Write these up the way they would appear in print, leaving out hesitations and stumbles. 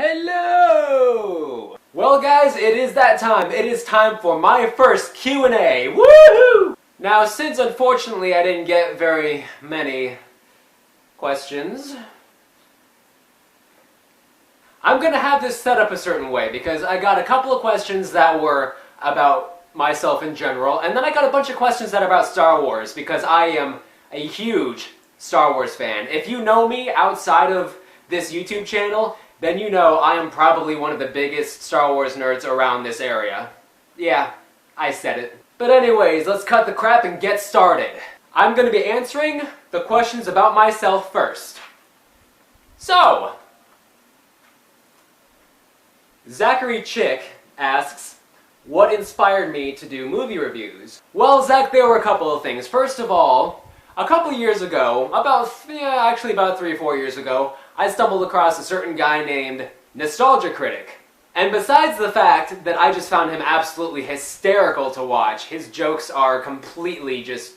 Hello! Well guys, it is that time. It is time for my first Q&A. Woohoo! Now, since unfortunately I didn't get very many questions, I'm gonna have this set up a certain way because I got a couple of questions that were about myself in general, and then I got a bunch of questions that are about Star Wars because I am a huge Star Wars fan. If you know me outside of this YouTube channel, then you know I am probably one of the biggest Star Wars nerds around this area. Yeah, I said it. But anyways, let's cut the crap and get started. I'm going to be answering the questions about myself first. So, Zachary Chick asks, what inspired me to do movie reviews? Well, Zach, there were a couple of things. First of all, a couple years ago, about 3 or 4 years ago, I stumbled across a certain guy named Nostalgia Critic. And besides the fact that I just found him absolutely hysterical to watch, his jokes are completely just...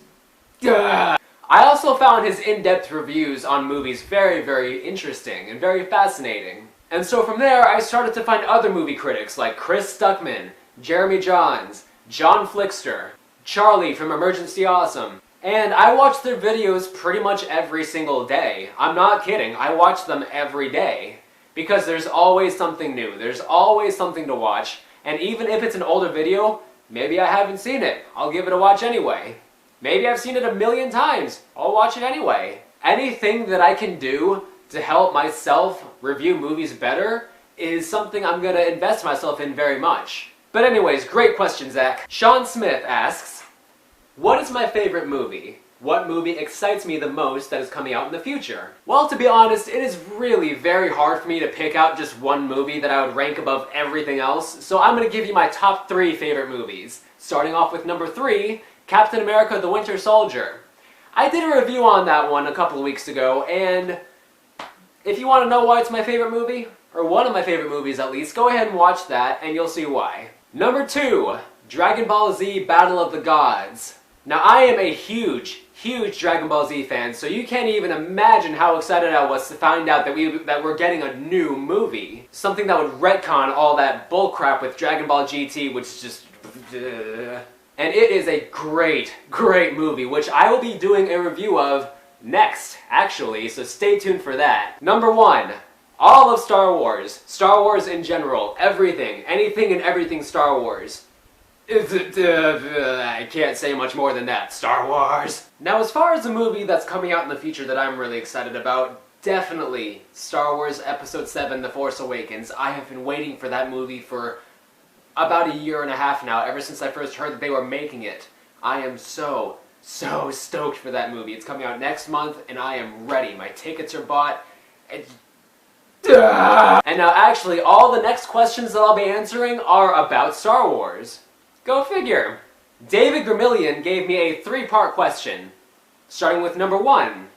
I also found his in-depth reviews on movies very, very interesting and very fascinating. And so from there, I started to find other movie critics like Chris Stuckman, Jeremy Johns, John Flickster, Charlie from Emergency Awesome. And I watch their videos pretty much every single day. I'm not kidding, I watch them every day. Because there's always something new, there's always something to watch, and even if it's an older video, maybe I haven't seen it, I'll give it a watch anyway. Maybe I've seen it 1,000,000 times, I'll watch it anyway. Anything that I can do to help myself review movies better is something I'm gonna invest myself in very much. But anyways, great question, Zach. Sean Smith asks, what is my favorite movie? What movie excites me the most that is coming out in the future? Well, to be honest, it is really very hard for me to pick out just one movie that I would rank above everything else, so I'm going to give you my top 3 favorite movies. Starting off with number 3, Captain America: The Winter Soldier. I did a review on that one a couple of weeks ago, and if you want to know why it's my favorite movie, or one of my favorite movies at least, go ahead and watch that and you'll see why. Number 2, Dragon Ball Z: Battle of the Gods. Now, I am a huge Dragon Ball Z fan, so you can't even imagine how excited I was to find out that we're getting a new movie. Something that would retcon all that bullcrap with Dragon Ball GT, which is just... And it is a great movie, which I will be doing a review of next, actually, so stay tuned for that. Number 1, all of Star Wars. Star Wars in general. Everything. Anything and everything Star Wars. I can't say much more than that. Star Wars! Now, as far as a movie that's coming out in the future that I'm really excited about, definitely Star Wars Episode 7, The Force Awakens. I have been waiting for that movie for about 1.5 years now, ever since I first heard that they were making it. I am so stoked for that movie. It's coming out next month, and I am ready. My tickets are bought. And now, actually, all the next questions that I'll be answering are about Star Wars. Go figure. David Gramillion gave me a 3-part question, starting with number 1.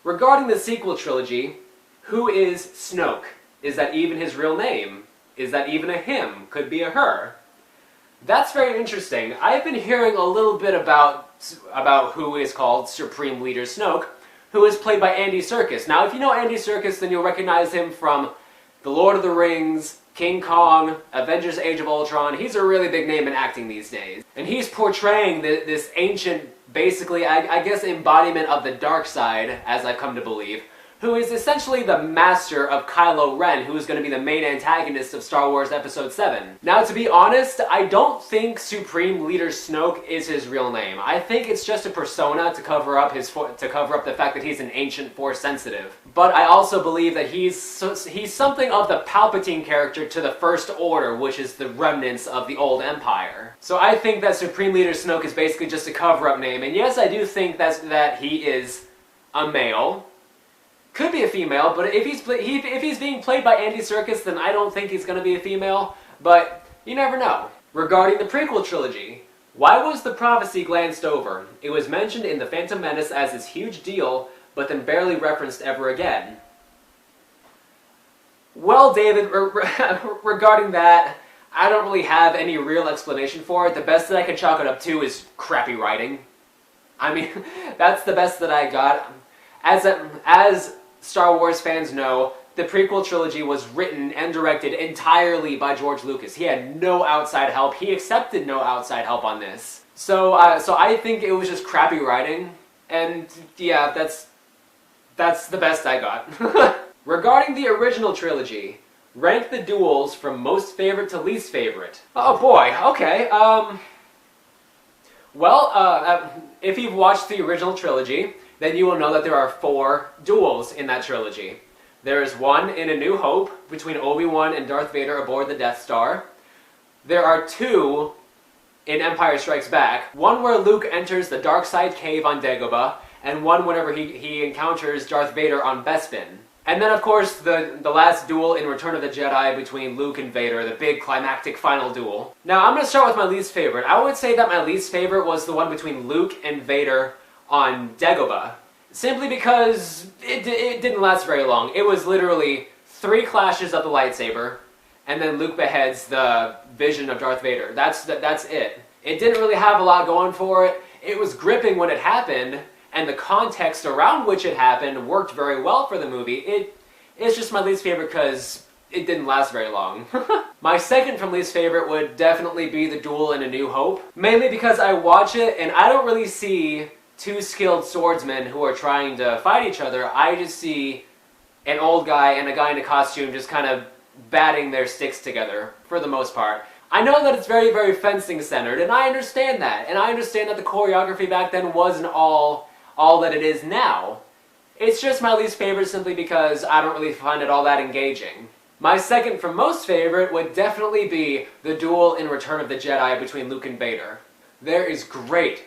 Regarding the sequel trilogy, who is Snoke? Is that even his real name? Is that even a him? Could be a her? That's very interesting. I've been hearing a little bit about who is called Supreme Leader Snoke, who is played by Andy Serkis. Now, if you know Andy Serkis, then you'll recognize him from The Lord of the Rings, King Kong, Avengers: Age of Ultron. He's a really big name in acting these days. And he's portraying this ancient, basically, I guess, embodiment of the dark side, as I've come to believe, who is essentially the master of Kylo Ren, who is going to be the main antagonist of Star Wars Episode 7. Now, to be honest, I don't think Supreme Leader Snoke is his real name. I think it's just a persona to cover up the fact that he's an ancient Force sensitive. But I also believe that he's something of the Palpatine character to the First Order, which is the remnants of the old Empire. So I think that Supreme Leader Snoke is basically just a cover-up name. And yes, I do think that he is a male. Could be a female, but if he's being played by Andy Serkis, then I don't think he's going to be a female, but you never know. Regarding the prequel trilogy, why was the prophecy glanced over? It was mentioned in The Phantom Menace as this huge deal, but then barely referenced ever again. Well, David, regarding that, I don't really have any real explanation for it. The best that I can chalk it up to is crappy writing. I mean, that's the best that I got. As Star Wars fans know, the prequel trilogy was written and directed entirely by George Lucas. He had no outside help. He accepted no outside help on this. So I think it was just crappy writing, and yeah, that's the best I got. Regarding the original trilogy, rank the duels from most favorite to least favorite. Oh boy, okay. If you've watched the original trilogy, then you will know that there are 4 duels in that trilogy. There is one in A New Hope between Obi-Wan and Darth Vader aboard the Death Star. There are 2 in Empire Strikes Back. One where Luke enters the dark side cave on Dagobah, and one whenever he encounters Darth Vader on Bespin. And then, of course, the last duel in Return of the Jedi between Luke and Vader, the big climactic final duel. Now, I'm going to start with my least favorite. I would say that my least favorite was the one between Luke and Vader on Dagobah. Simply because it didn't last very long. It was literally 3 clashes of the lightsaber, and then Luke beheads the vision of Darth Vader. That's it. It didn't really have a lot going for it. It was gripping when it happened, and the context around which it happened worked very well for the movie. It's just my least favorite because it didn't last very long. My second from least favorite would definitely be the duel in A New Hope. Mainly because I watch it and I don't really see 2 skilled swordsmen who are trying to fight each other. I just see an old guy and a guy in a costume just kind of batting their sticks together, for the most part. I know that it's very, very fencing centered, and I understand that. And I understand that the choreography back then wasn't all that it is now. It's just my least favorite simply because I don't really find it all that engaging. My second from most favorite would definitely be the duel in Return of the Jedi between Luke and Vader. There is great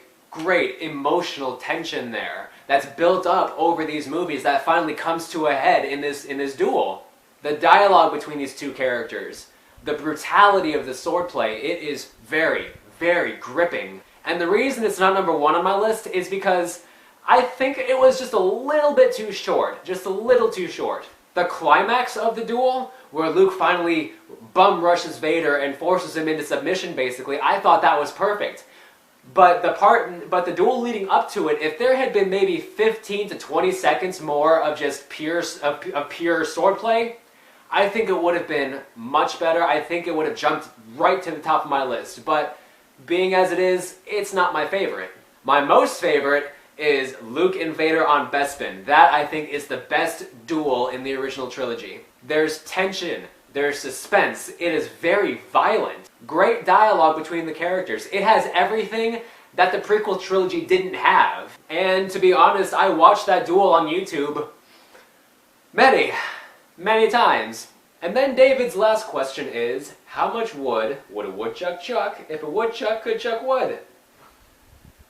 emotional tension there that's built up over these movies that finally comes to a head in this duel. The dialogue between these 2 characters, the brutality of the swordplay, it is very, very gripping. And the reason it's not number 1 on my list is because I think it was just a little bit too short. Just a little too short. The climax of the duel, where Luke finally bum rushes Vader and forces him into submission basically, I thought that was perfect. But the duel leading up to it, if there had been maybe 15 to 20 seconds more of just pure swordplay, I think it would have been much better. I think it would have jumped right to the top of my list. But being as it is, it's not my favorite. My most favorite is Luke and Vader on Bespin. That, I think, is the best duel in the original trilogy. There's tension. There's suspense. It is very violent. Great dialogue between the characters. It has everything that the prequel trilogy didn't have. And to be honest, I watched that duel on YouTube many times. And then David's last question is, how much wood would a woodchuck chuck if a woodchuck could chuck wood?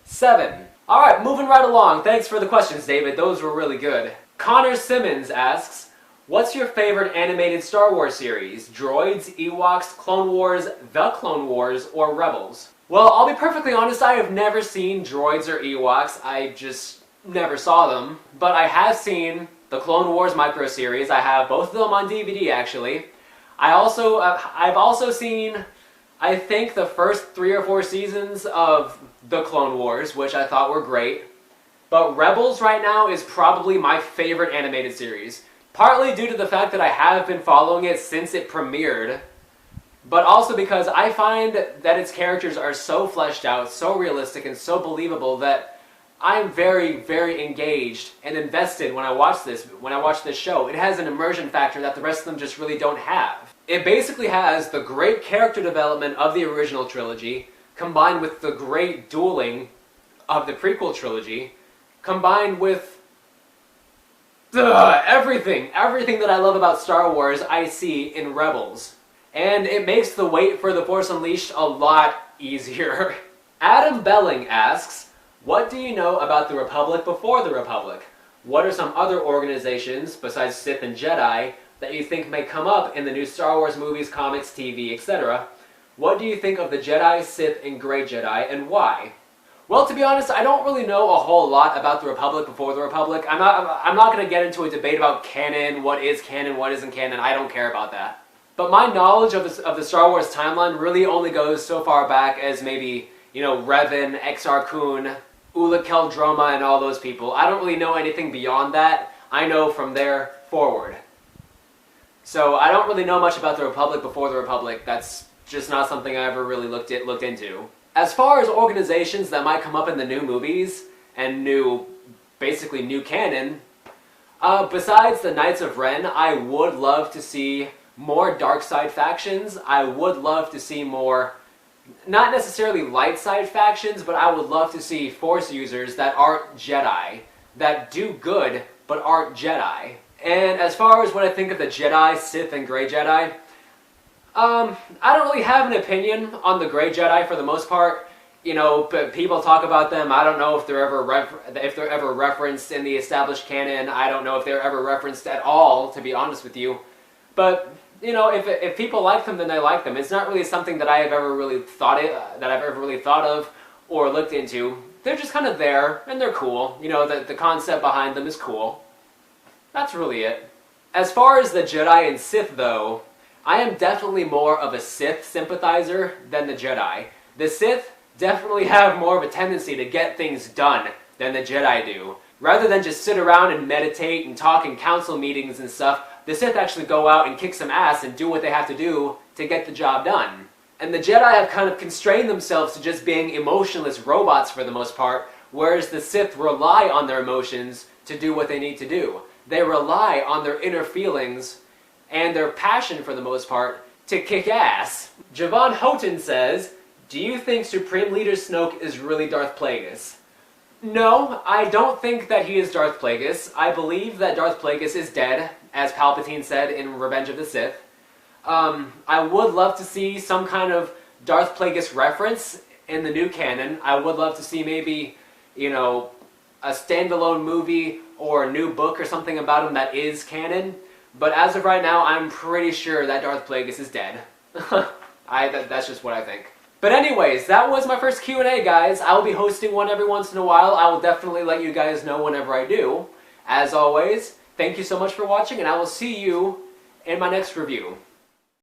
7. Alright, moving right along. Thanks for the questions, David. Those were really good. Connor Simmons asks, what's your favorite animated Star Wars series? Droids, Ewoks, Clone Wars, The Clone Wars, or Rebels? Well, I'll be perfectly honest, I have never seen Droids or Ewoks. I just never saw them. But I have seen the Clone Wars micro-series. I have both of them on DVD, actually. I've also seen, I think, the first 3 or 4 seasons of The Clone Wars, which I thought were great. But Rebels right now is probably my favorite animated series. Partly due to the fact that I have been following it since it premiered, but also because I find that its characters are so fleshed out, so realistic, and so believable that I'm very, very engaged and invested when I watch this show. It has an immersion factor that the rest of them just really don't have. It basically has the great character development of the original trilogy, combined with the great dueling of the prequel trilogy, combined with everything that I love about Star Wars I see in Rebels. And it makes the wait for The Force Unleashed a lot easier. Adam Belling asks, what do you know about the Republic before the Republic? What are some other organizations, besides Sith and Jedi, that you think may come up in the new Star Wars movies, comics, TV, etc.? What do you think of the Jedi, Sith, and Grey Jedi, and why? Well, to be honest, I don't really know a whole lot about the Republic before the Republic. I'm not going to get into a debate about canon, what is canon, what isn't canon. I don't care about that. But my knowledge of the Star Wars timeline really only goes so far back as maybe, Revan, Exar Kun, Ula Keldroma, and all those people. I don't really know anything beyond that. I know from there forward. So I don't really know much about the Republic before the Republic. That's just not something I ever really looked into. As far as organizations that might come up in the new movies and basically new canon, besides the Knights of Ren, I would love to see more dark side factions. I would love to see more, not necessarily light side factions, but I would love to see Force users that aren't Jedi, that do good but aren't Jedi. And as far as what I think of the Jedi, Sith, and Grey Jedi, I don't really have an opinion on the Grey Jedi for the most part. You know, but people talk about them. I don't know if they're ever referenced in the established canon. I don't know if they're ever referenced at all, to be honest with you. But you know, if people like them, then they like them. It's not really something that I have ever really thought of or looked into. They're just kind of there, and they're cool. You know, the concept behind them is cool. That's really it. As far as the Jedi and Sith, though, I am definitely more of a Sith sympathizer than the Jedi. The Sith definitely have more of a tendency to get things done than the Jedi do. Rather than just sit around and meditate and talk in council meetings and stuff, the Sith actually go out and kick some ass and do what they have to do to get the job done. And the Jedi have kind of constrained themselves to just being emotionless robots for the most part, whereas the Sith rely on their emotions to do what they need to do. They rely on their inner feelings and their passion for the most part to kick ass. Javon Houghton says, "Do you think Supreme Leader Snoke is really Darth Plagueis?" No, I don't think that he is Darth Plagueis. I believe that Darth Plagueis is dead, as Palpatine said in Revenge of the Sith. I would love to see some kind of Darth Plagueis reference in the new canon. I would love to see maybe, you know, a standalone movie or a new book or something about him that is canon. But as of right now, I'm pretty sure that Darth Plagueis is dead. That's just what I think. But anyways, that was my first Q&A, guys. I will be hosting one every once in a while. I will definitely let you guys know whenever I do. As always, thank you so much for watching, and I will see you in my next review.